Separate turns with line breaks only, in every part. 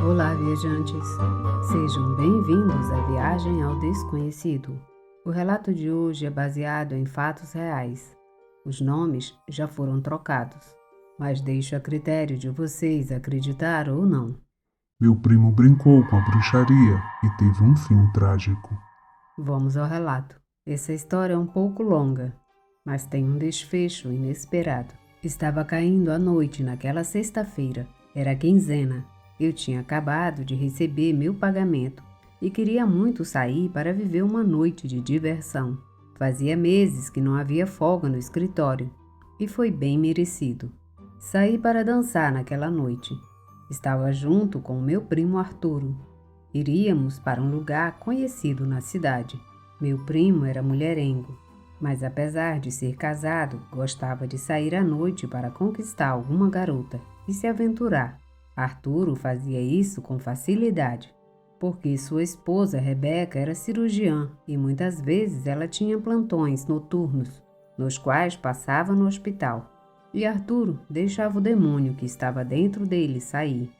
Olá, viajantes! Sejam bem-vindos à Viagem ao Desconhecido. O relato de hoje é baseado em fatos reais. Os nomes já foram trocados, mas deixo a critério de vocês acreditar ou não.
Meu primo brincou com a bruxaria e teve um fim trágico.
Vamos ao relato. Essa história é um pouco longa, mas tem um desfecho inesperado. Estava caindo a noite naquela sexta-feira. Era quinzena. Eu tinha acabado de receber meu pagamento e queria muito sair para viver uma noite de diversão. Fazia meses que não havia folga no escritório e foi bem merecido. Saí para dançar naquela noite. Estava junto com o meu primo Arturo. Iríamos para um lugar conhecido na cidade. Meu primo era mulherengo, mas apesar de ser casado, gostava de sair à noite para conquistar alguma garota e se aventurar. Arturo fazia isso com facilidade, porque sua esposa Rebeca era cirurgiã e muitas vezes ela tinha plantões noturnos, nos quais passava no hospital. E Arturo deixava o demônio que estava dentro dele sair.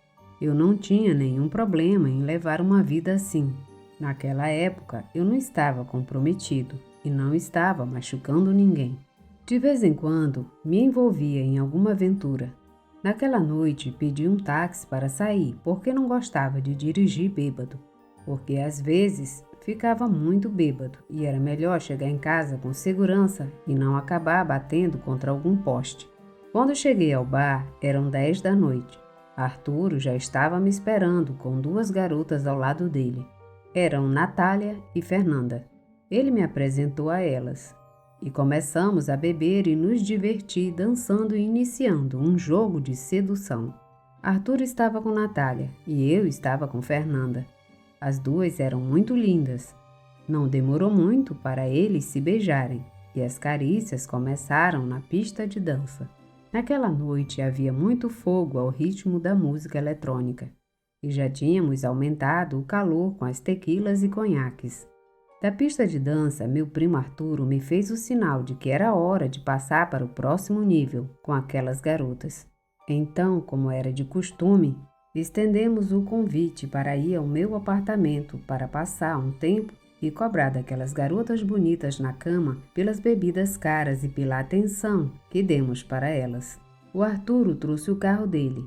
Eu não tinha nenhum problema em levar uma vida assim. Naquela época, eu não estava comprometido e não estava machucando ninguém. De vez em quando, me envolvia em alguma aventura. Naquela noite, pedi um táxi para sair porque não gostava de dirigir bêbado, porque às vezes ficava muito bêbado e era melhor chegar em casa com segurança e não acabar batendo contra algum poste. Quando cheguei ao bar, eram 10 da noite. Arturo já estava me esperando com duas garotas ao lado dele. Eram Natália e Fernanda. Ele me apresentou a elas. E começamos a beber e nos divertir dançando e iniciando um jogo de sedução. Arthur estava com Natália e eu estava com Fernanda. As duas eram muito lindas. Não demorou muito para eles se beijarem e as carícias começaram na pista de dança. Naquela noite havia muito fogo ao ritmo da música eletrônica e já tínhamos aumentado o calor com as tequilas e conhaques. Da pista de dança, meu primo Arturo me fez o sinal de que era hora de passar para o próximo nível com aquelas garotas. Então, como era de costume, estendemos o convite para ir ao meu apartamento para passar um tempo e cobrar daquelas garotas bonitas na cama pelas bebidas caras e pela atenção que demos para elas. O Arturo trouxe o carro dele.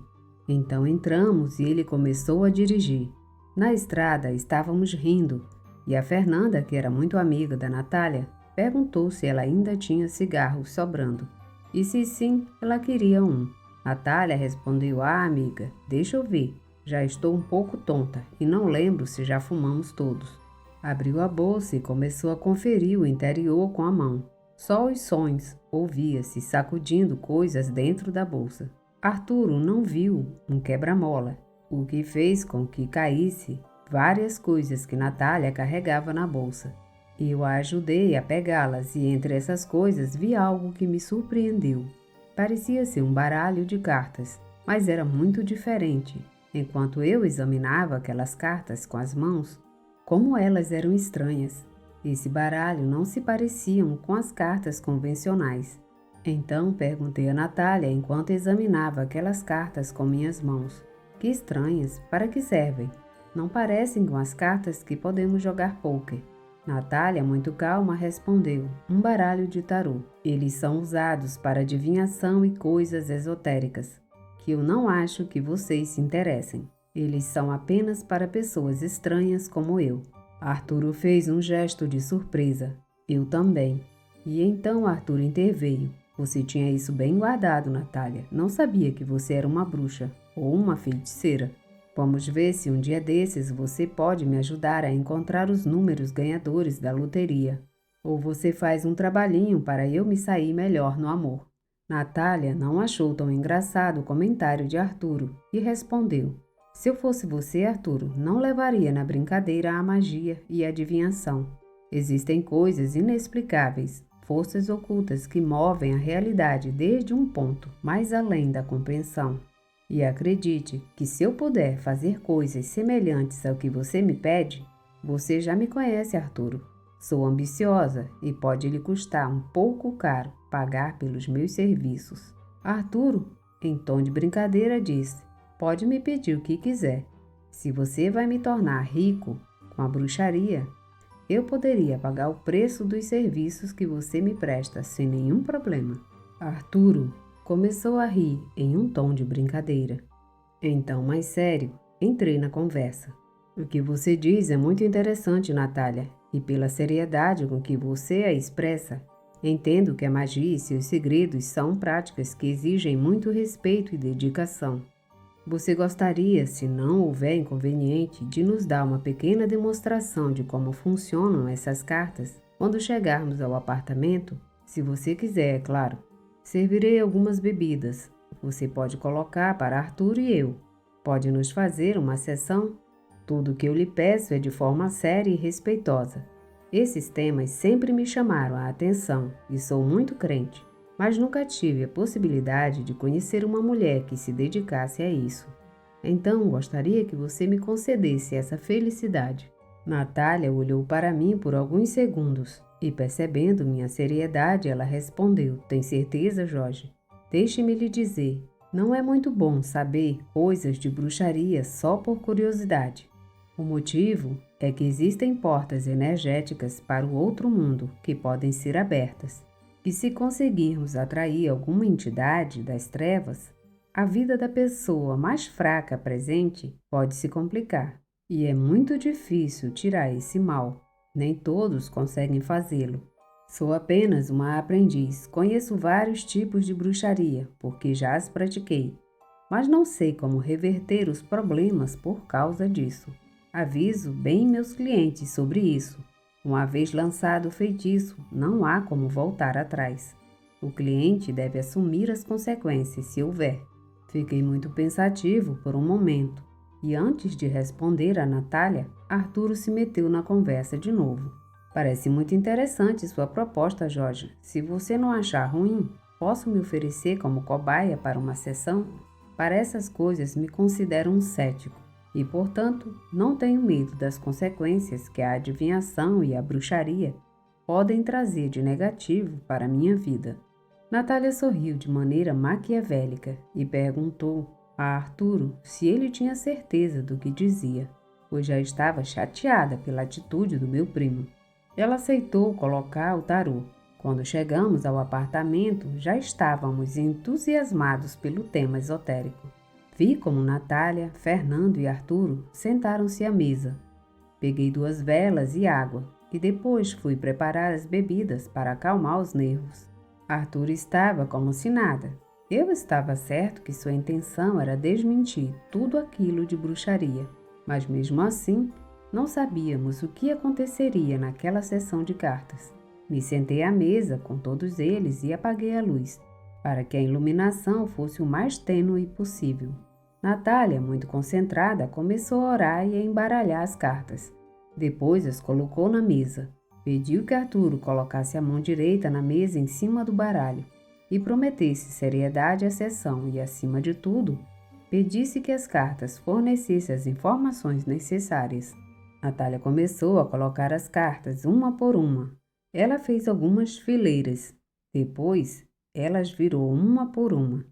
Então entramos e ele começou a dirigir. Na estrada estávamos rindo. E a Fernanda, que era muito amiga da Natália, perguntou se ela ainda tinha cigarros sobrando. E se sim, ela queria um. Natália respondeu: amiga, deixa eu ver. Já estou um pouco tonta e não lembro se já fumamos todos. Abriu a bolsa e começou a conferir o interior com a mão. Só os sons, ouvia-se sacudindo coisas dentro da bolsa. Arturo não viu um quebra-mola, o que fez com que caísse várias coisas que Natália carregava na bolsa. Eu a ajudei a pegá-las e entre essas coisas vi algo que me surpreendeu. Parecia ser um baralho de cartas, mas era muito diferente. Enquanto eu examinava aquelas cartas com as mãos, como elas eram estranhas. Esse baralho não se pareciam com as cartas convencionais. Então perguntei a Natália enquanto examinava aquelas cartas com minhas mãos. Que estranhas, para que servem? Não parecem com as cartas que podemos jogar pôquer. Natália, muito calma, respondeu: um baralho de tarô. Eles são usados para adivinhação e coisas esotéricas, que eu não acho que vocês se interessem. Eles são apenas para pessoas estranhas como eu. Arturo fez um gesto de surpresa. Eu também. E então Arturo interveio. Você tinha isso bem guardado, Natália. Não sabia que você era uma bruxa ou uma feiticeira. Vamos ver se um dia desses você pode me ajudar a encontrar os números ganhadores da loteria. Ou você faz um trabalhinho para eu me sair melhor no amor. Natália não achou tão engraçado o comentário de Arturo e respondeu: se eu fosse você, Arturo, não levaria na brincadeira a magia e a adivinhação. Existem coisas inexplicáveis, forças ocultas que movem a realidade desde um ponto mais além da compreensão. E acredite que se eu puder fazer coisas semelhantes ao que você me pede, você já me conhece, Arturo. Sou ambiciosa e pode lhe custar um pouco caro pagar pelos meus serviços. Arturo, em tom de brincadeira, disse: pode me pedir o que quiser. Se você vai me tornar rico com a bruxaria, eu poderia pagar o preço dos serviços que você me presta sem nenhum problema. Arturo começou a rir em um tom de brincadeira. Então, mais sério, entrei na conversa. O que você diz é muito interessante, Natália, e pela seriedade com que você a expressa, entendo que a magia e seus segredos são práticas que exigem muito respeito e dedicação. Você gostaria, se não houver inconveniente, de nos dar uma pequena demonstração de como funcionam essas cartas quando chegarmos ao apartamento? Se você quiser, é claro. Servirei algumas bebidas. Você pode colocar para Arthur e eu. Pode nos fazer uma sessão? Tudo o que eu lhe peço é de forma séria e respeitosa. Esses temas sempre me chamaram a atenção e sou muito crente, mas nunca tive a possibilidade de conhecer uma mulher que se dedicasse a isso. Então, gostaria que você me concedesse essa felicidade. Natália olhou para mim por alguns segundos e, percebendo minha seriedade, ela respondeu: Tem certeza, Jorge? Deixe-me lhe dizer, não é muito bom saber coisas de bruxaria só por curiosidade. O motivo é que existem portas energéticas para o outro mundo que podem ser abertas. E se conseguirmos atrair alguma entidade das trevas, a vida da pessoa mais fraca presente pode se complicar. E é muito difícil tirar esse mal. Nem todos conseguem fazê-lo. Sou apenas uma aprendiz. Conheço vários tipos de bruxaria, porque já as pratiquei. Mas não sei como reverter os problemas por causa disso. Aviso bem meus clientes sobre isso. Uma vez lançado o feitiço, não há como voltar atrás. O cliente deve assumir as consequências se houver. Fiquei muito pensativo por um momento, e antes de responder a Natália, Arturo se meteu na conversa de novo. Parece muito interessante sua proposta, Jorge. Se você não achar ruim, posso me oferecer como cobaia para uma sessão? Para essas coisas me considero um cético. E, portanto, não tenho medo das consequências que a adivinhação e a bruxaria podem trazer de negativo para a minha vida. Natália sorriu de maneira maquiavélica e perguntou a Arturo se ele tinha certeza do que dizia, pois já estava chateada pela atitude do meu primo. Ela aceitou colocar o tarô. Quando chegamos ao apartamento, já estávamos entusiasmados pelo tema esotérico. Vi como Natália, Fernando e Arturo sentaram-se à mesa. Peguei 2 velas e água e depois fui preparar as bebidas para acalmar os nervos. Arturo estava como se nada. Eu estava certo que sua intenção era desmentir tudo aquilo de bruxaria, mas mesmo assim, não sabíamos o que aconteceria naquela sessão de cartas. Me sentei à mesa com todos eles e apaguei a luz, para que a iluminação fosse o mais tênue possível. Natália, muito concentrada, começou a orar e a embaralhar as cartas. Depois as colocou na mesa. Pediu que Arturo colocasse a mão direita na mesa em cima do baralho e prometesse seriedade à sessão e, acima de tudo, pedisse que as cartas fornecessem as informações necessárias. Natália começou a colocar as cartas uma por uma. Ela fez algumas fileiras. Depois, ela as virou uma por uma.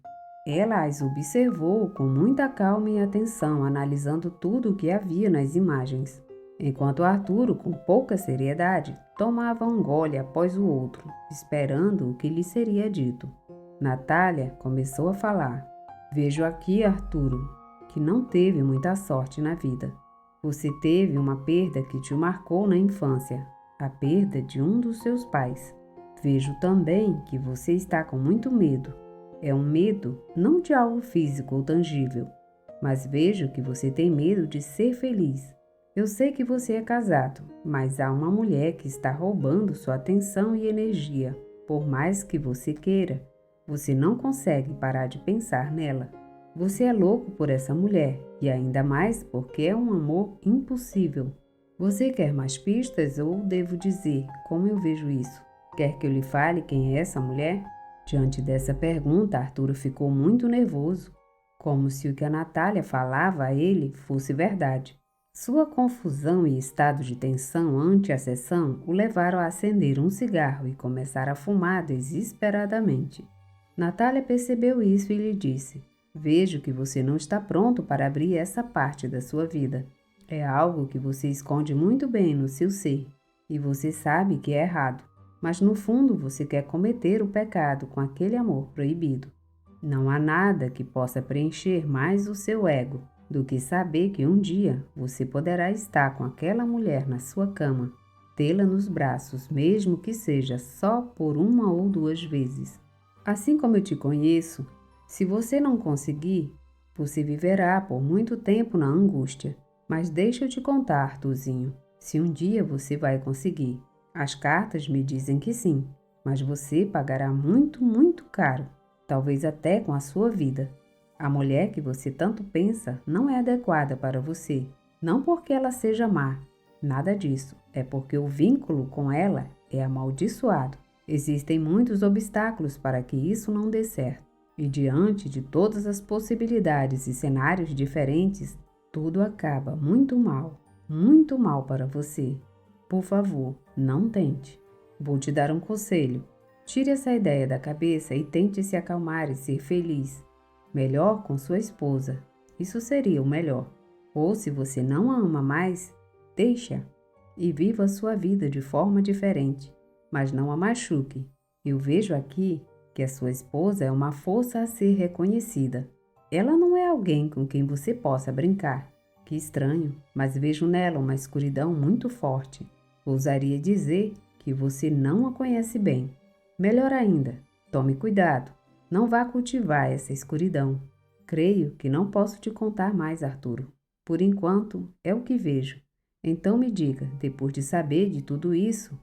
Ela as observou com muita calma e atenção, analisando tudo o que havia nas imagens, enquanto Arturo, com pouca seriedade, tomava um gole após o outro, esperando o que lhe seria dito. Natália começou a falar. Vejo aqui, Arturo, que não teve muita sorte na vida. Você teve uma perda que te marcou na infância, a perda de um dos seus pais. Vejo também que você está com muito medo. É um medo não de algo físico ou tangível, mas vejo que você tem medo de ser feliz. Eu sei que você é casado, mas há uma mulher que está roubando sua atenção e energia. Por mais que você queira, você não consegue parar de pensar nela. Você é louco por essa mulher, e ainda mais porque é um amor impossível. Você quer mais pistas ou devo dizer como eu vejo isso? Quer que eu lhe fale quem é essa mulher? Diante dessa pergunta, Arturo ficou muito nervoso, como se o que a Natália falava a ele fosse verdade. Sua confusão e estado de tensão ante a sessão o levaram a acender um cigarro e começar a fumar desesperadamente. Natália percebeu isso e lhe disse: Vejo que você não está pronto para abrir essa parte da sua vida. É algo que você esconde muito bem no seu ser e você sabe que é errado, mas no fundo você quer cometer o pecado com aquele amor proibido. Não há nada que possa preencher mais o seu ego do que saber que um dia você poderá estar com aquela mulher na sua cama, tê-la nos braços, mesmo que seja só por uma ou duas vezes. Assim como eu te conheço, se você não conseguir, você viverá por muito tempo na angústia. Mas deixa eu te contar, Arthurzinho, se um dia você vai conseguir. As cartas me dizem que sim, mas você pagará muito, muito caro, talvez até com a sua vida. A mulher que você tanto pensa não é adequada para você, não porque ela seja má, nada disso, é porque o vínculo com ela é amaldiçoado. Existem muitos obstáculos para que isso não dê certo, e diante de todas as possibilidades e cenários diferentes, tudo acaba muito mal para você. Por favor, não tente. Vou te dar um conselho. Tire essa ideia da cabeça e tente se acalmar e ser feliz. Melhor com sua esposa. Isso seria o melhor. Ou se você não a ama mais, deixa e viva a sua vida de forma diferente, mas não a machuque. Eu vejo aqui que a sua esposa é uma força a ser reconhecida. Ela não é alguém com quem você possa brincar. Que estranho, mas vejo nela uma escuridão muito forte. Ousaria dizer que você não a conhece bem. Melhor ainda, tome cuidado. Não vá cultivar essa escuridão. Creio que não posso te contar mais, Arturo. Por enquanto, é o que vejo. Então me diga, depois de saber de tudo isso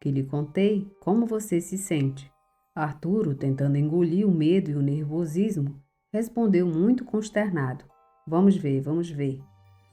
que lhe contei, como você se sente. Arturo, tentando engolir o medo e o nervosismo, respondeu muito consternado. Vamos ver.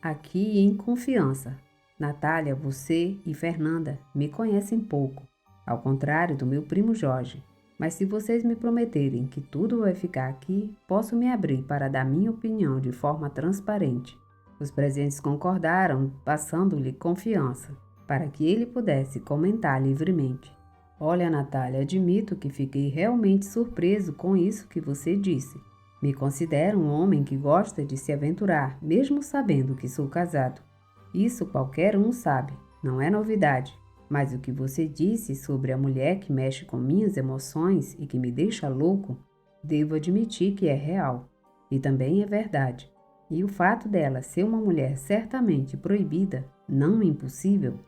Aqui em confiança. Natália, você e Fernanda me conhecem pouco, ao contrário do meu primo Jorge. Mas se vocês me prometerem que tudo vai ficar aqui, posso me abrir para dar minha opinião de forma transparente. Os presentes concordaram, passando-lhe confiança, para que ele pudesse comentar livremente. Olha, Natália, admito que fiquei realmente surpreso com isso que você disse. Me considero um homem que gosta de se aventurar, mesmo sabendo que sou casado. Isso qualquer um sabe, não é novidade. Mas o que você disse sobre a mulher que mexe com minhas emoções e que me deixa louco, devo admitir que é real. E também é verdade. E o fato dela ser uma mulher certamente proibida, não impossível.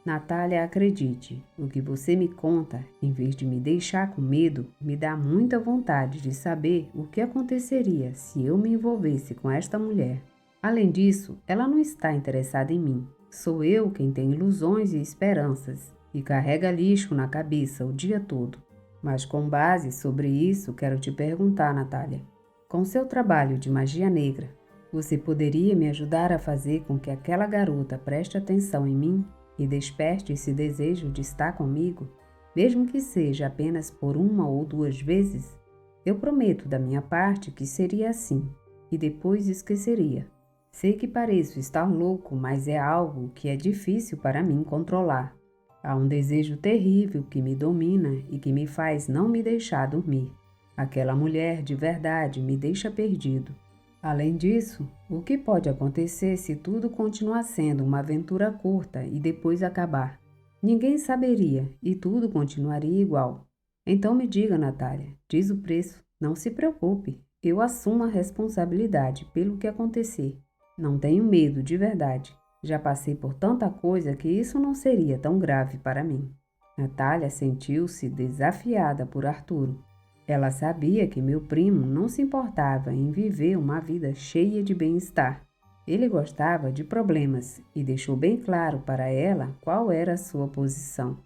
Natália, acredite, o que você me conta, em vez de me deixar com medo, me dá muita vontade de saber o que aconteceria se eu me envolvesse com esta mulher. Além disso, ela não está interessada em mim. Sou eu quem tem ilusões e esperanças e carrega lixo na cabeça o dia todo. Mas com base sobre isso, quero te perguntar, Natália. Com seu trabalho de magia negra, você poderia me ajudar a fazer com que aquela garota preste atenção em mim e desperte esse desejo de estar comigo, mesmo que seja apenas por uma ou duas vezes? Eu prometo da minha parte que seria assim, e depois esqueceria. Sei que pareço estar louco, mas é algo que é difícil para mim controlar. Há um desejo terrível que me domina e que me faz não me deixar dormir. Aquela mulher de verdade me deixa perdido. Além disso, o que pode acontecer se tudo continuar sendo uma aventura curta e depois acabar? Ninguém saberia e tudo continuaria igual. Então me diga, Natália, diz o preço. Não se preocupe, eu assumo a responsabilidade pelo que acontecer. Não tenho medo, de verdade. Já passei por tanta coisa que isso não seria tão grave para mim. Natália sentiu-se desafiada por Arturo. Ela sabia que meu primo não se importava em viver uma vida cheia de bem-estar. Ele gostava de problemas e deixou bem claro para ela qual era a sua posição.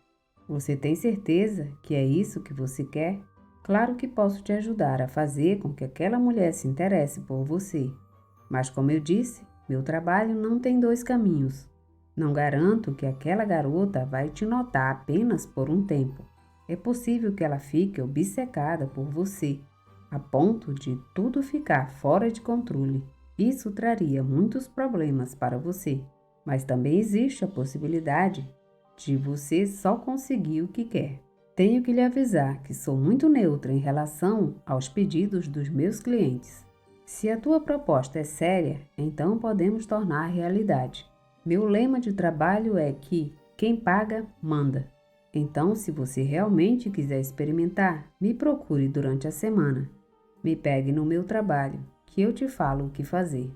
Você tem certeza que é isso que você quer? Claro que posso te ajudar a fazer com que aquela mulher se interesse por você. Mas como eu disse, meu trabalho não tem dois caminhos. Não garanto que aquela garota vai te notar apenas por um tempo. É possível que ela fique obcecada por você, a ponto de tudo ficar fora de controle. Isso traria muitos problemas para você, mas também existe a possibilidade de você só conseguir o que quer. Tenho que lhe avisar que sou muito neutra em relação aos pedidos dos meus clientes. Se a tua proposta é séria, então podemos tornar realidade. Meu lema de trabalho é que quem paga, manda. Então, se você realmente quiser experimentar, me procure durante a semana. Me pegue no meu trabalho, que eu te falo o que fazer.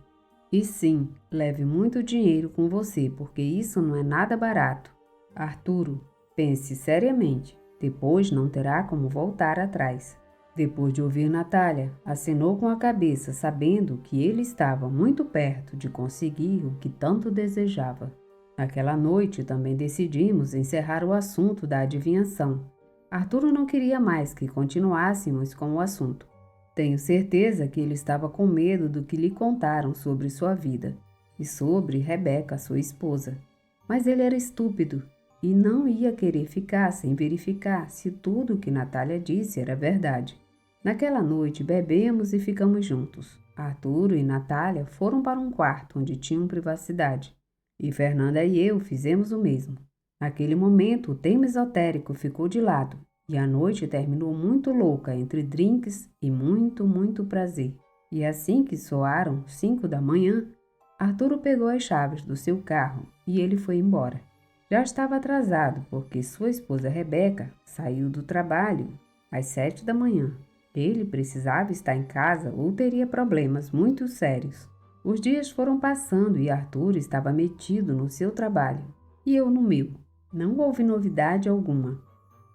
E sim, leve muito dinheiro com você, porque isso não é nada barato. Arturo, pense seriamente, depois não terá como voltar atrás. Depois de ouvir Natália, acenou com a cabeça, sabendo que ele estava muito perto de conseguir o que tanto desejava. Naquela noite também decidimos encerrar o assunto da adivinhação. Arturo não queria mais que continuássemos com o assunto. Tenho certeza que ele estava com medo do que lhe contaram sobre sua vida e sobre Rebeca, sua esposa. Mas ele era estúpido e não ia querer ficar sem verificar se tudo o que Natália disse era verdade. Naquela noite bebemos e ficamos juntos. Arturo e Natália foram para um quarto onde tinham privacidade. E Fernanda e eu fizemos o mesmo. Naquele momento, o tema esotérico ficou de lado e a noite terminou muito louca entre drinks e muito prazer. E assim que soaram 5 da manhã, Arturo pegou as chaves do seu carro e ele foi embora. Já estava atrasado porque sua esposa Rebeca saiu do trabalho às 7 da manhã. Ele precisava estar em casa ou teria problemas muito sérios. Os dias foram passando e Arthur estava metido no seu trabalho e eu no meu. Não houve novidade alguma.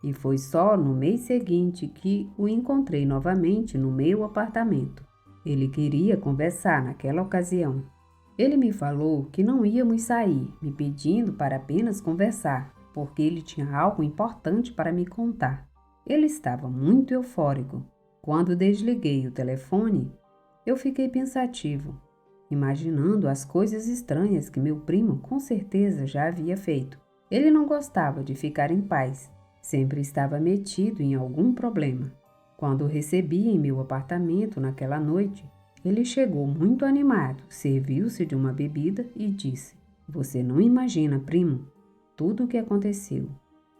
E foi só no mês seguinte que o encontrei novamente no meu apartamento. Ele queria conversar naquela ocasião. Ele me falou que não íamos sair, me pedindo para apenas conversar, porque ele tinha algo importante para me contar. Ele estava muito eufórico. Quando desliguei o telefone, eu fiquei pensativo, imaginando as coisas estranhas que meu primo com certeza já havia feito. Ele não gostava de ficar em paz, sempre estava metido em algum problema. Quando o recebi em meu apartamento naquela noite, ele chegou muito animado, serviu-se de uma bebida e disse: "Você não imagina, primo, tudo o que aconteceu.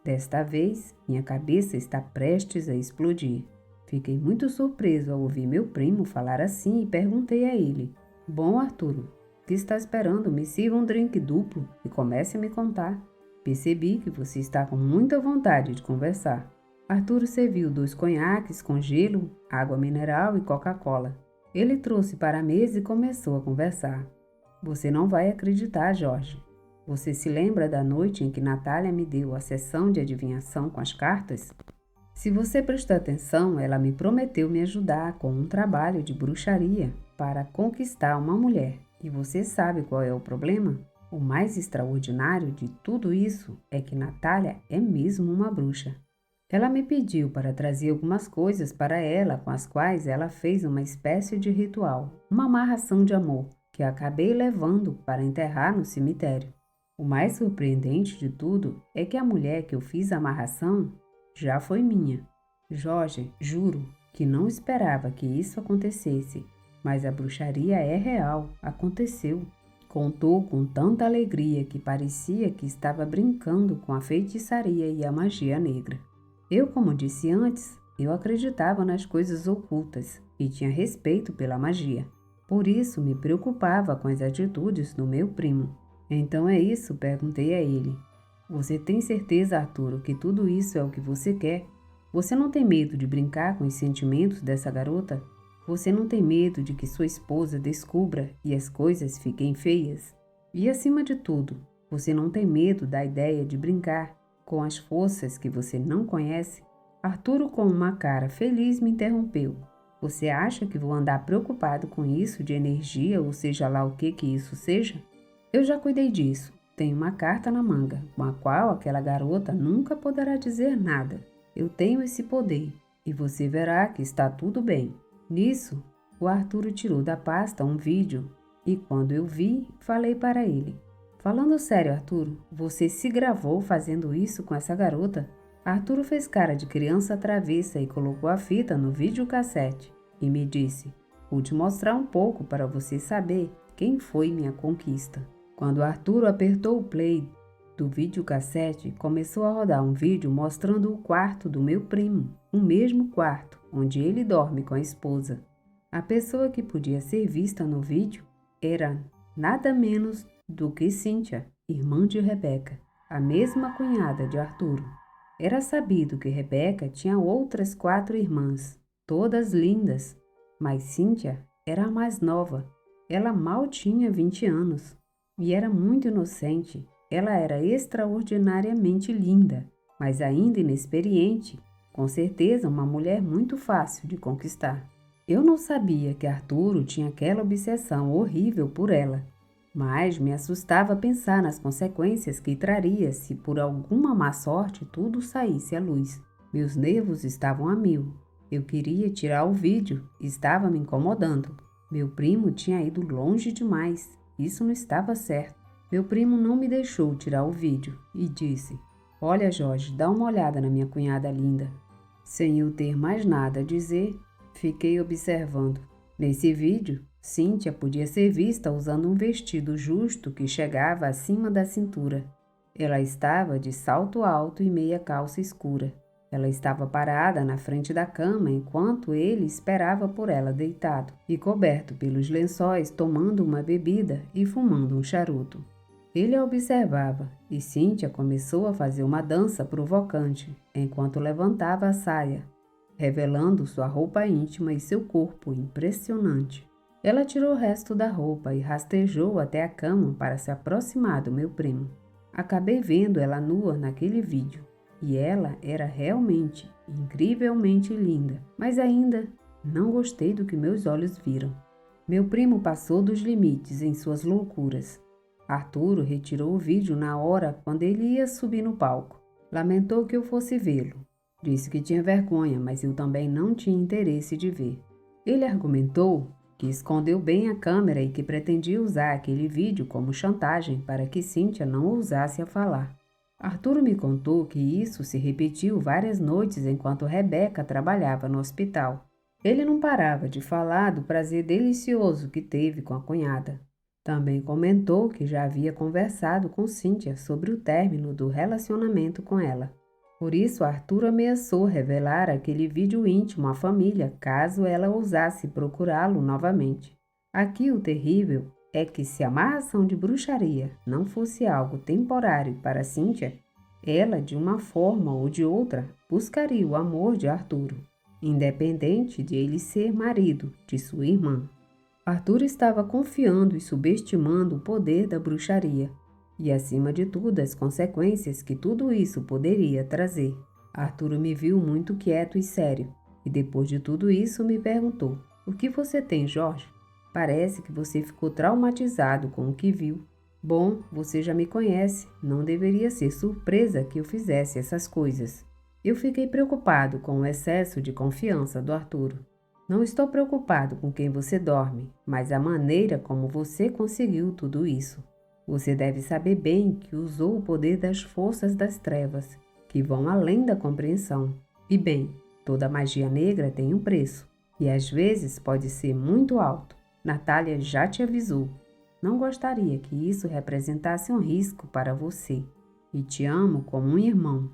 Desta vez, minha cabeça está prestes a explodir." Fiquei muito surpreso ao ouvir meu primo falar assim e perguntei a ele: "Bom, Arturo, o que está esperando? Me sirva um drink duplo e comece a me contar. Percebi que você está com muita vontade de conversar." Arturo serviu 2 conhaques com gelo, água mineral e Coca-Cola. Ele trouxe para a mesa e começou a conversar. "Você não vai acreditar, Jorge. Você se lembra da noite em que Natália me deu a sessão de adivinhação com as cartas? Se você prestou atenção, ela me prometeu me ajudar com um trabalho de bruxaria para conquistar uma mulher. E você sabe qual é o problema? O mais extraordinário de tudo isso é que Natália é mesmo uma bruxa. Ela me pediu para trazer algumas coisas para ela com as quais ela fez uma espécie de ritual, uma amarração de amor, que acabei levando para enterrar no cemitério. O mais surpreendente de tudo é que a mulher que eu fiz a amarração já foi minha. Jorge, juro que não esperava que isso acontecesse, mas a bruxaria é real, aconteceu." Contou com tanta alegria que parecia que estava brincando com a feitiçaria e a magia negra. Eu, como disse antes, eu acreditava nas coisas ocultas e tinha respeito pela magia. Por isso me preocupava com as atitudes do meu primo. "Então é isso?" perguntei a ele. "Você tem certeza, Arturo, que tudo isso é o que você quer? Você não tem medo de brincar com os sentimentos dessa garota? Você não tem medo de que sua esposa descubra e as coisas fiquem feias? E acima de tudo, você não tem medo da ideia de brincar com as forças que você não conhece?" Arturo, com uma cara feliz, me interrompeu. "Você acha que vou andar preocupado com isso de energia, ou seja lá o que isso seja? Eu já cuidei disso. Tenho uma carta na manga, com a qual aquela garota nunca poderá dizer nada. Eu tenho esse poder, e você verá que está tudo bem." Nisso, o Arturo tirou da pasta um vídeo, e quando eu vi, falei para ele: "Falando sério, Arturo, você se gravou fazendo isso com essa garota?" Arturo fez cara de criança travessa e colocou a fita no videocassete e me disse: "Vou te mostrar um pouco para você saber quem foi minha conquista." Quando Arturo apertou o play do videocassete, começou a rodar um vídeo mostrando o quarto do meu primo, o mesmo quarto onde ele dorme com a esposa. A pessoa que podia ser vista no vídeo era nada menos do que Cíntia, irmã de Rebeca, a mesma cunhada de Arturo. Era sabido que Rebeca tinha outras 4 irmãs, todas lindas, mas Cíntia era a mais nova. Ela mal tinha 20 anos e era muito inocente. Ela era extraordinariamente linda, mas ainda inexperiente. Com certeza, uma mulher muito fácil de conquistar. Eu não sabia que Arturo tinha aquela obsessão horrível por ela, mas me assustava pensar nas consequências que traria se por alguma má sorte tudo saísse à luz. Meus nervos estavam a mil. Eu queria tirar o vídeo e estava me incomodando. Meu primo tinha ido longe demais. Isso não estava certo. Meu primo não me deixou tirar o vídeo e disse: "Olha, Jorge, dá uma olhada na minha cunhada linda." Sem eu ter mais nada a dizer, fiquei observando. Nesse vídeo, Cíntia podia ser vista usando um vestido justo que chegava acima da cintura. Ela estava de salto alto e meia calça escura. Ela estava parada na frente da cama enquanto ele esperava por ela deitado e coberto pelos lençóis, tomando uma bebida e fumando um charuto. Ele a observava e Cíntia começou a fazer uma dança provocante enquanto levantava a saia, revelando sua roupa íntima e seu corpo impressionante. Ela tirou o resto da roupa e rastejou até a cama para se aproximar do meu primo. Acabei vendo ela nua naquele vídeo e ela era realmente incrivelmente linda, mas ainda não gostei do que meus olhos viram. Meu primo passou dos limites em suas loucuras. Arturo retirou o vídeo na hora quando ele ia subir no palco. Lamentou que eu fosse vê-lo. Disse que tinha vergonha, mas eu também não tinha interesse de ver. Ele argumentou que escondeu bem a câmera e que pretendia usar aquele vídeo como chantagem para que Cíntia não ousasse a falar. Arturo me contou que isso se repetiu várias noites enquanto Rebeca trabalhava no hospital. Ele não parava de falar do prazer delicioso que teve com a cunhada. Também comentou que já havia conversado com Cíntia sobre o término do relacionamento com ela. Por isso, Arturo ameaçou revelar aquele vídeo íntimo à família caso ela ousasse procurá-lo novamente. Aqui o terrível é que se a amarração de bruxaria não fosse algo temporário para Cíntia, ela, de uma forma ou de outra, buscaria o amor de Arturo, independente de ele ser marido de sua irmã. Arturo estava confiando e subestimando o poder da bruxaria e, acima de tudo, as consequências que tudo isso poderia trazer. Arturo me viu muito quieto e sério e, depois de tudo isso, me perguntou: "O que você tem, Jorge? Parece que você ficou traumatizado com o que viu." "Bom, você já me conhece, não deveria ser surpresa que eu fizesse essas coisas." Eu fiquei preocupado com o excesso de confiança do Arturo. "Não estou preocupado com quem você dorme, mas a maneira como você conseguiu tudo isso. Você deve saber bem que usou o poder das forças das trevas, que vão além da compreensão. E bem, toda magia negra tem um preço, e às vezes pode ser muito alto. Natália já te avisou. Não gostaria que isso representasse um risco para você, e te amo como um irmão.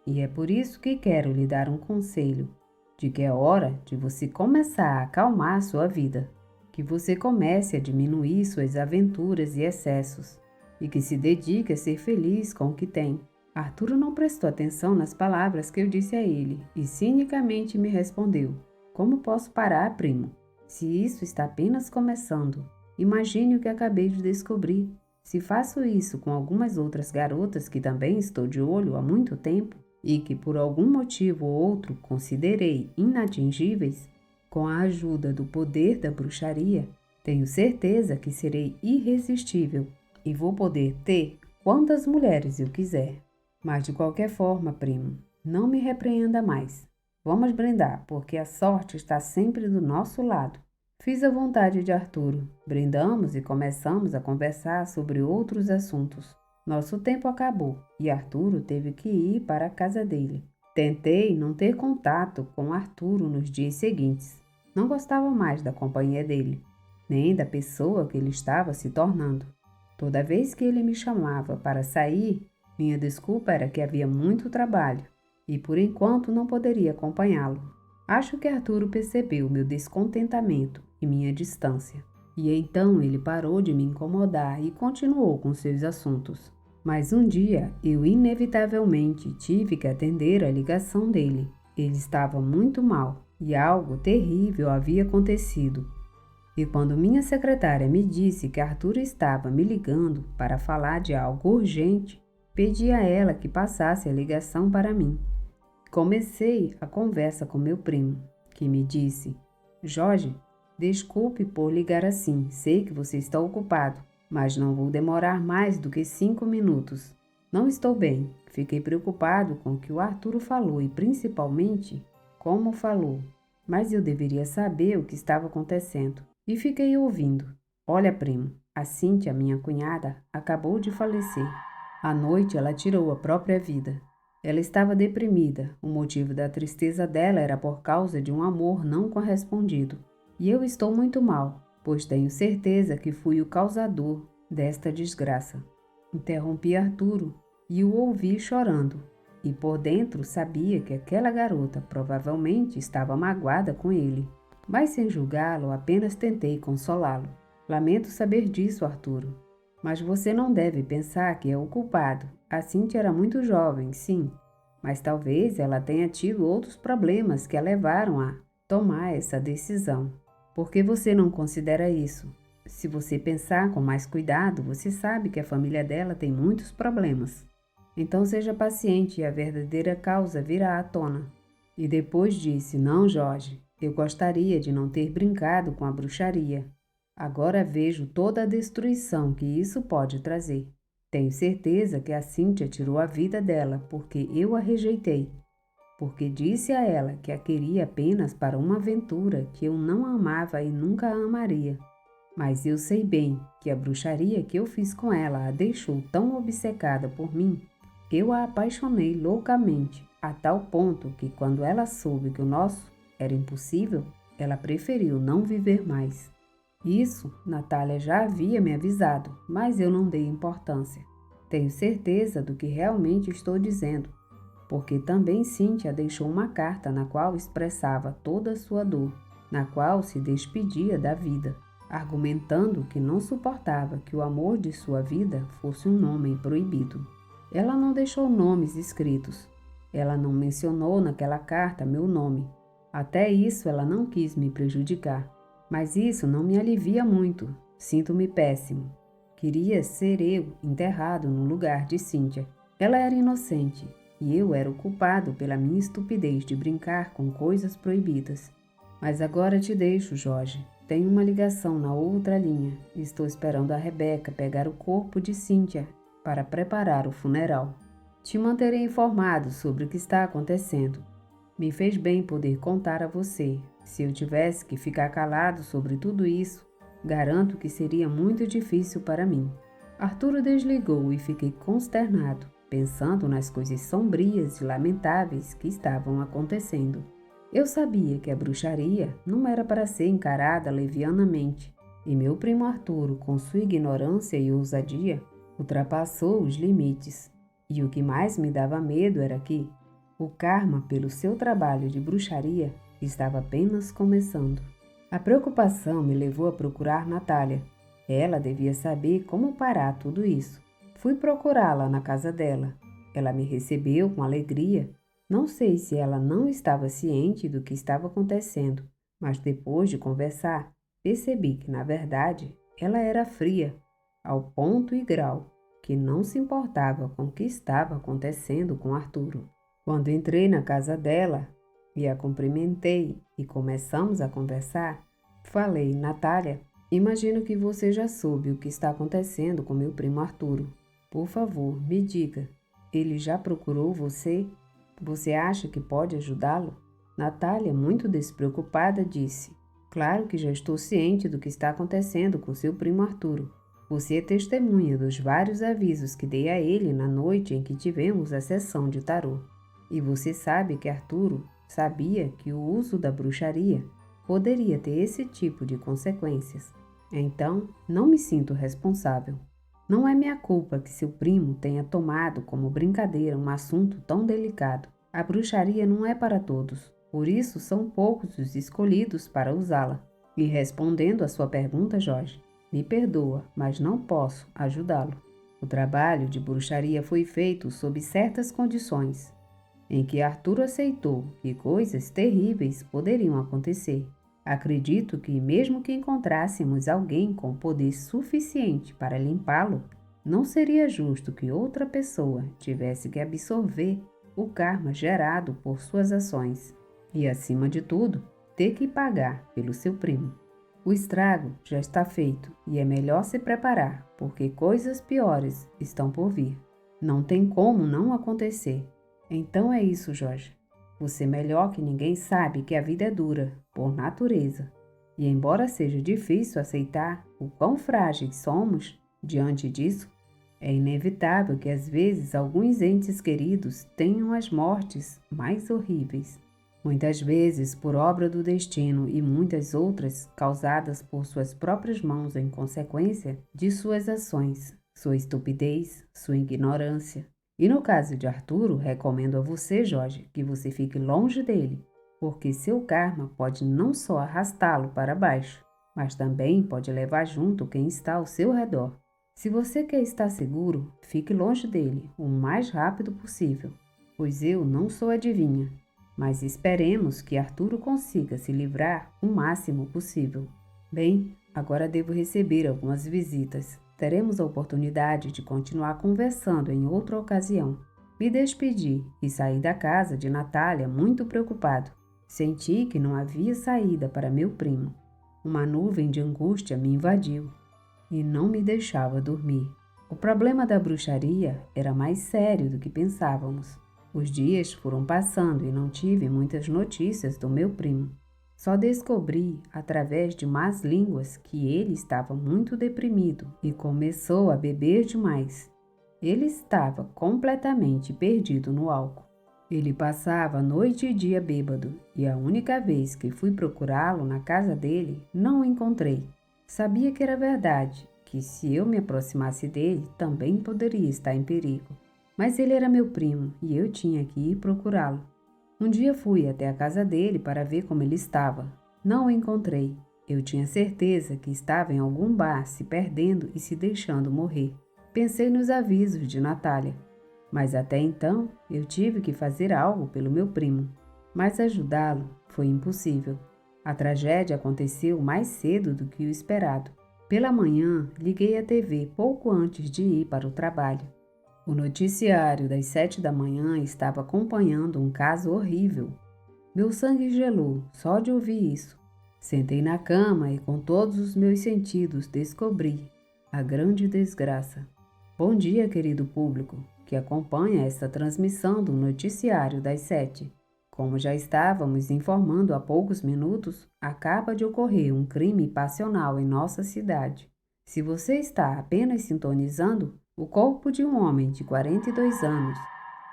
E é por isso que quero lhe dar um conselho, de que é hora de você começar a acalmar sua vida, que você comece a diminuir suas aventuras e excessos, e que se dedique a ser feliz com o que tem." Arturo não prestou atenção nas palavras que eu disse a ele e cinicamente me respondeu: "Como posso parar, primo? Se isso está apenas começando, imagine o que acabei de descobrir. Se faço isso com algumas outras garotas que também estou de olho há muito tempo, e que por algum motivo ou outro considerei inatingíveis, com a ajuda do poder da bruxaria, tenho certeza que serei irresistível e vou poder ter quantas mulheres eu quiser. Mas de qualquer forma, primo, não me repreenda mais. Vamos brindar, porque a sorte está sempre do nosso lado." Fiz a vontade de Arturo. Brindamos e começamos a conversar sobre outros assuntos. Nosso tempo acabou e Arturo teve que ir para a casa dele. Tentei não ter contato com Arturo nos dias seguintes. Não gostava mais da companhia dele, nem da pessoa que ele estava se tornando. Toda vez que ele me chamava para sair, minha desculpa era que havia muito trabalho e por enquanto não poderia acompanhá-lo. Acho que Arturo percebeu meu descontentamento e minha distância. E então ele parou de me incomodar e continuou com seus assuntos. Mas um dia eu inevitavelmente tive que atender a ligação dele. Ele estava muito mal e algo terrível havia acontecido. E quando minha secretária me disse que Arturo estava me ligando para falar de algo urgente, pedi a ela que passasse a ligação para mim. Comecei a conversa com meu primo, que me disse: Jorge, desculpe por ligar assim, sei que você está ocupado, mas não vou demorar mais do que 5 minutos. Não estou bem, fiquei preocupado com o que o Arturo falou e principalmente como falou, mas eu deveria saber o que estava acontecendo. E fiquei ouvindo. Olha, primo, a Cíntia, minha cunhada, acabou de falecer. À noite ela tirou a própria vida. Ela estava deprimida. O motivo da tristeza dela era por causa de um amor não correspondido. E eu estou muito mal, pois tenho certeza que fui o causador desta desgraça. Interrompi Arturo e o ouvi chorando. E por dentro sabia que aquela garota provavelmente estava magoada com ele. Mas sem julgá-lo, apenas tentei consolá-lo. Lamento saber disso, Arturo. Mas você não deve pensar que é o culpado. A Cíntia era muito jovem, sim. Mas talvez ela tenha tido outros problemas que a levaram a tomar essa decisão. Por que você não considera isso? Se você pensar com mais cuidado, você sabe que a família dela tem muitos problemas. Então seja paciente e a verdadeira causa virá à tona. E depois disse: Não, Jorge. Eu gostaria de não ter brincado com a bruxaria. Agora vejo toda a destruição que isso pode trazer. Tenho certeza que a Cíntia tirou a vida dela porque eu a rejeitei. Porque disse a ela que a queria apenas para uma aventura que eu não amava e nunca a amaria. Mas eu sei bem que a bruxaria que eu fiz com ela a deixou tão obcecada por mim. Eu a apaixonei loucamente, a tal ponto que quando ela soube que o nosso era impossível, ela preferiu não viver mais. Isso, Natália já havia me avisado, mas eu não dei importância. Tenho certeza do que realmente estou dizendo, porque também Cíntia deixou uma carta na qual expressava toda a sua dor, na qual se despedia da vida, argumentando que não suportava que o amor de sua vida fosse um nome proibido. Ela não deixou nomes escritos. Ela não mencionou naquela carta meu nome. Até isso ela não quis me prejudicar. Mas isso não me alivia muito. Sinto-me péssimo. Queria ser eu enterrado no lugar de Cíntia. Ela era inocente e eu era o culpado pela minha estupidez de brincar com coisas proibidas. Mas agora te deixo, Jorge. Tenho uma ligação na outra linha. Estou esperando a Rebeca pegar o corpo de Cíntia para preparar o funeral. Te manterei informado sobre o que está acontecendo. Me fez bem poder contar a você. Se eu tivesse que ficar calado sobre tudo isso, garanto que seria muito difícil para mim. Arturo desligou e fiquei consternado, pensando nas coisas sombrias e lamentáveis que estavam acontecendo. Eu sabia que a bruxaria não era para ser encarada levianamente, e meu primo Arturo, com sua ignorância e ousadia, ultrapassou os limites. E o que mais me dava medo era que o karma pelo seu trabalho de bruxaria estava apenas começando. A preocupação me levou a procurar Natália. Ela devia saber como parar tudo isso. Fui procurá-la na casa dela. Ela me recebeu com alegria. Não sei se ela não estava ciente do que estava acontecendo, mas depois de conversar, percebi que, na verdade, ela era fria, ao ponto e grau, que não se importava com o que estava acontecendo com Arturo. Quando entrei na casa dela e a cumprimentei e começamos a conversar, falei: Natália, imagino que você já soube o que está acontecendo com meu primo Arturo. Por favor, me diga, ele já procurou você? Você acha que pode ajudá-lo? Natália, muito despreocupada, disse: Claro que já estou ciente do que está acontecendo com seu primo Arturo. Você é testemunha dos vários avisos que dei a ele na noite em que tivemos a sessão de tarô. E você sabe que Arturo sabia que o uso da bruxaria poderia ter esse tipo de consequências. Então, não me sinto responsável. Não é minha culpa que seu primo tenha tomado como brincadeira um assunto tão delicado. A bruxaria não é para todos. por isso são poucos os escolhidos para usá-la. E respondendo à sua pergunta, Jorge, me perdoa, mas não posso ajudá-lo. O trabalho de bruxaria foi feito sob certas condições, em que Arthur aceitou que coisas terríveis poderiam acontecer. Acredito que, mesmo que encontrássemos alguém com poder suficiente para limpá-lo, não seria justo que outra pessoa tivesse que absorver o karma gerado por suas ações e, acima de tudo, ter que pagar pelo seu primo. O estrago já está feito e é melhor se preparar, porque coisas piores estão por vir. Não tem como não acontecer. Então é isso, Jorge. Você melhor que ninguém sabe que a vida é dura, por natureza. E embora seja difícil aceitar o quão frágeis somos diante disso, é inevitável que às vezes alguns entes queridos tenham as mortes mais horríveis. Muitas vezes por obra do destino e muitas outras causadas por suas próprias mãos em consequência de suas ações, sua estupidez, sua ignorância. E no caso de Arturo, recomendo a você, Jorge, que você fique longe dele, porque seu karma pode não só arrastá-lo para baixo, mas também pode levar junto quem está ao seu redor. Se você quer estar seguro, fique longe dele o mais rápido possível, pois eu não sou adivinha, mas esperemos que Arturo consiga se livrar o máximo possível. Bem, agora devo receber algumas visitas. Teremos a oportunidade de continuar conversando em outra ocasião. Me despedi e saí da casa de Natália muito preocupado. Senti que não havia saída para meu primo. Uma nuvem de angústia me invadiu e não me deixava dormir. O problema da bruxaria era mais sério do que pensávamos. Os dias foram passando e não tive muitas notícias do meu primo. Só descobri, através de más línguas, que ele estava muito deprimido e começou a beber demais. Ele estava completamente perdido no álcool. Ele passava noite e dia bêbado, e a única vez que fui procurá-lo na casa dele, não o encontrei. Sabia que era verdade, que se eu me aproximasse dele, também poderia estar em perigo. Mas ele era meu primo e eu tinha que ir procurá-lo. Um dia fui até a casa dele para ver como ele estava. Não o encontrei. Eu tinha certeza que estava em algum bar se perdendo e se deixando morrer. Pensei nos avisos de Natália. Mas até então eu tive que fazer algo pelo meu primo. Mas ajudá-lo foi impossível. A tragédia aconteceu mais cedo do que o esperado. Pela manhã, liguei a TV pouco antes de ir para o trabalho. O noticiário das 7 da manhã estava acompanhando um caso horrível. Meu sangue gelou só de ouvir isso. Sentei na cama e com todos os meus sentidos descobri a grande desgraça. Bom dia, querido público, que acompanha esta transmissão do noticiário das 7. Como já estávamos informando há poucos minutos, acaba de ocorrer um crime passional em nossa cidade. Se você está apenas sintonizando, o corpo de um homem de 42 anos,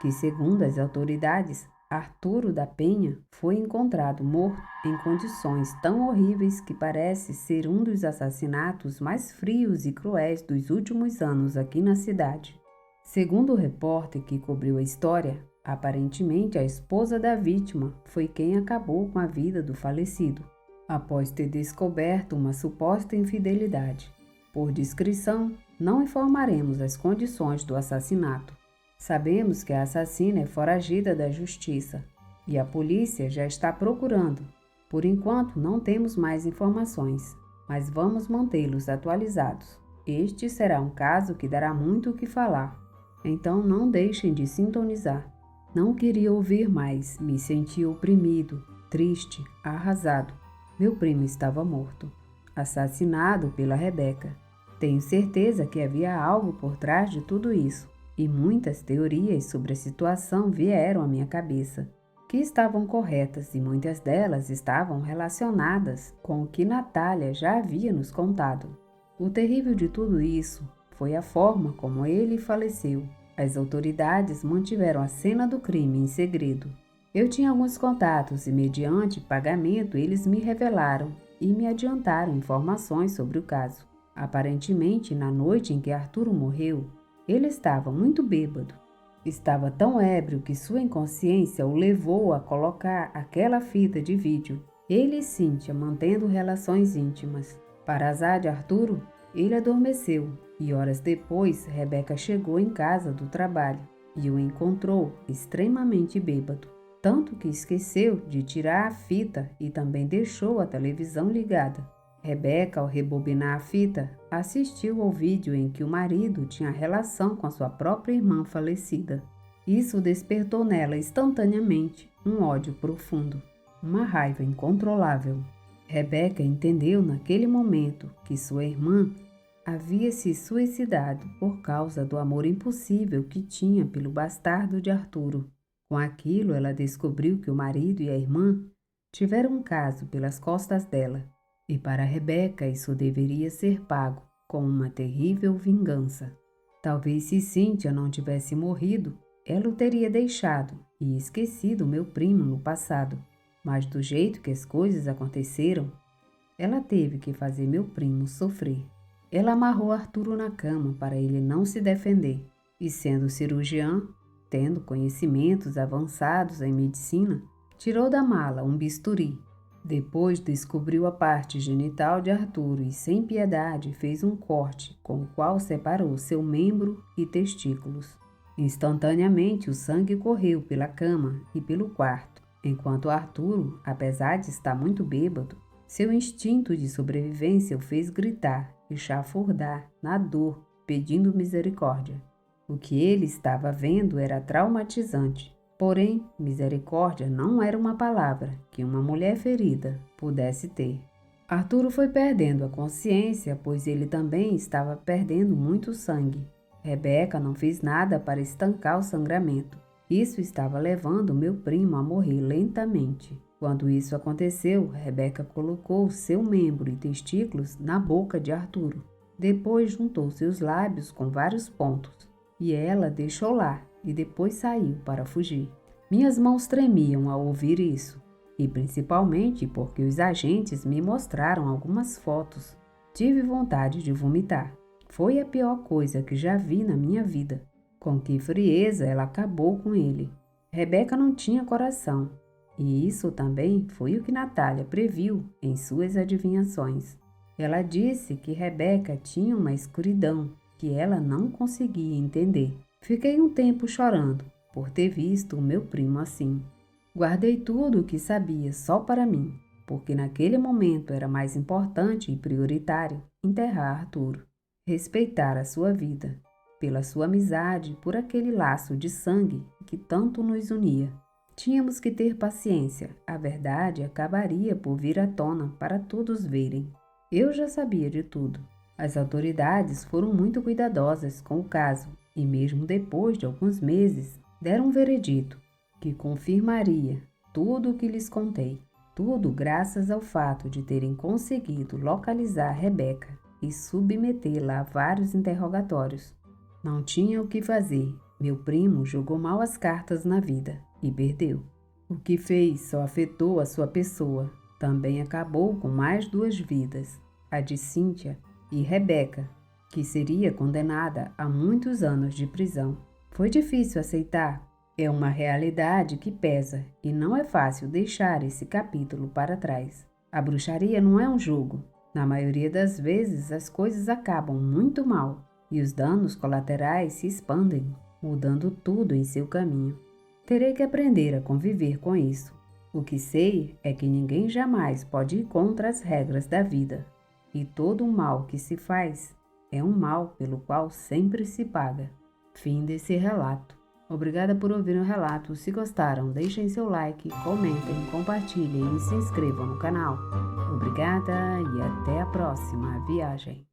que segundo as autoridades, Arturo da Penha, foi encontrado morto em condições tão horríveis que parece ser um dos assassinatos mais frios e cruéis dos últimos anos aqui na cidade. Segundo o repórter que cobriu a história, aparentemente a esposa da vítima foi quem acabou com a vida do falecido, após ter descoberto uma suposta infidelidade. Por discrição, não informaremos as condições do assassinato. Sabemos que a assassina é foragida da justiça e a polícia já está procurando. Por enquanto, não temos mais informações, mas vamos mantê-los atualizados. Este será um caso que dará muito o que falar, então não deixem de sintonizar. Não queria ouvir mais, me senti oprimido, triste, arrasado. Meu primo estava morto, assassinado pela Rebeca. Tenho certeza que havia algo por trás de tudo isso, e muitas teorias sobre a situação vieram à minha cabeça, que estavam corretas e muitas delas estavam relacionadas com o que Natália já havia nos contado. O terrível de tudo isso foi a forma como ele faleceu. As autoridades mantiveram a cena do crime em segredo. Eu tinha alguns contatos e, mediante pagamento, eles me revelaram e me adiantaram informações sobre o caso. Aparentemente, na noite em que Arturo morreu, ele estava muito bêbado. Estava tão ébrio que sua inconsciência o levou a colocar aquela fita de vídeo. Ele e Cíntia mantendo relações íntimas. Para azar de Arturo, ele adormeceu e horas depois Rebeca chegou em casa do trabalho e o encontrou extremamente bêbado, tanto que esqueceu de tirar a fita e também deixou a televisão ligada. Rebeca, ao rebobinar a fita, assistiu ao vídeo em que o marido tinha relação com a sua própria irmã falecida. Isso despertou nela instantaneamente um ódio profundo, uma raiva incontrolável. Rebeca entendeu naquele momento que sua irmã havia se suicidado por causa do amor impossível que tinha pelo bastardo de Arturo. Com aquilo, ela descobriu que o marido e a irmã tiveram um caso pelas costas dela. E para Rebeca isso deveria ser pago com uma terrível vingança. Talvez se Cíntia não tivesse morrido, ela o teria deixado e esquecido meu primo no passado. Mas do jeito que as coisas aconteceram, ela teve que fazer meu primo sofrer. Ela amarrou Arturo na cama para ele não se defender. E sendo cirurgiã, tendo conhecimentos avançados em medicina, tirou da mala um bisturi. Depois descobriu a parte genital de Arturo e, sem piedade, fez um corte com o qual separou seu membro e testículos. Instantaneamente, o sangue correu pela cama e pelo quarto, enquanto Arturo, apesar de estar muito bêbado, seu instinto de sobrevivência o fez gritar e chafurdar na dor, pedindo misericórdia. O que ele estava vendo era traumatizante. Porém, misericórdia não era uma palavra que uma mulher ferida pudesse ter. Arturo foi perdendo a consciência, pois ele também estava perdendo muito sangue. Rebeca não fez nada para estancar o sangramento. Isso estava levando meu primo a morrer lentamente. Quando isso aconteceu, Rebeca colocou seu membro e testículos na boca de Arturo. Depois juntou seus lábios com vários pontos e ela deixou lá e depois saiu para fugir. Minhas mãos tremiam ao ouvir isso, e principalmente porque os agentes me mostraram algumas fotos. Tive vontade de vomitar. Foi a pior coisa que já vi na minha vida. Com que frieza ela acabou com ele. Rebeca não tinha coração, e isso também foi o que Natália previu em suas adivinhações. Ela disse que Rebeca tinha uma escuridão que ela não conseguia entender. Fiquei um tempo chorando por ter visto o meu primo assim. Guardei tudo o que sabia só para mim, porque naquele momento era mais importante e prioritário enterrar Arturo, respeitar a sua vida, pela sua amizade, por aquele laço de sangue que tanto nos unia. Tínhamos que ter paciência, a verdade acabaria por vir à tona para todos verem. Eu já sabia de tudo. As autoridades foram muito cuidadosas com o caso e mesmo depois de alguns meses deram um veredito que confirmaria tudo o que lhes contei. Tudo graças ao fato de terem conseguido localizar Rebeca e submetê-la a vários interrogatórios. Não tinha o que fazer. Meu primo jogou mal as cartas na vida e perdeu. O que fez só afetou a sua pessoa. Também acabou com mais 2 vidas, a de Cíntia e Rebeca, que seria condenada a muitos anos de prisão. Foi difícil aceitar. É uma realidade que pesa e não é fácil deixar esse capítulo para trás. A bruxaria não é um jogo. Na maioria das vezes as coisas acabam muito mal e os danos colaterais se expandem, mudando tudo em seu caminho. Terei que aprender a conviver com isso. O que sei é que ninguém jamais pode ir contra as regras da vida. E todo o mal que se faz é um mal pelo qual sempre se paga. Fim desse relato. Obrigada por ouvir o relato. Se gostaram, deixem seu like, comentem, compartilhem e se inscrevam no canal. Obrigada e até a próxima viagem.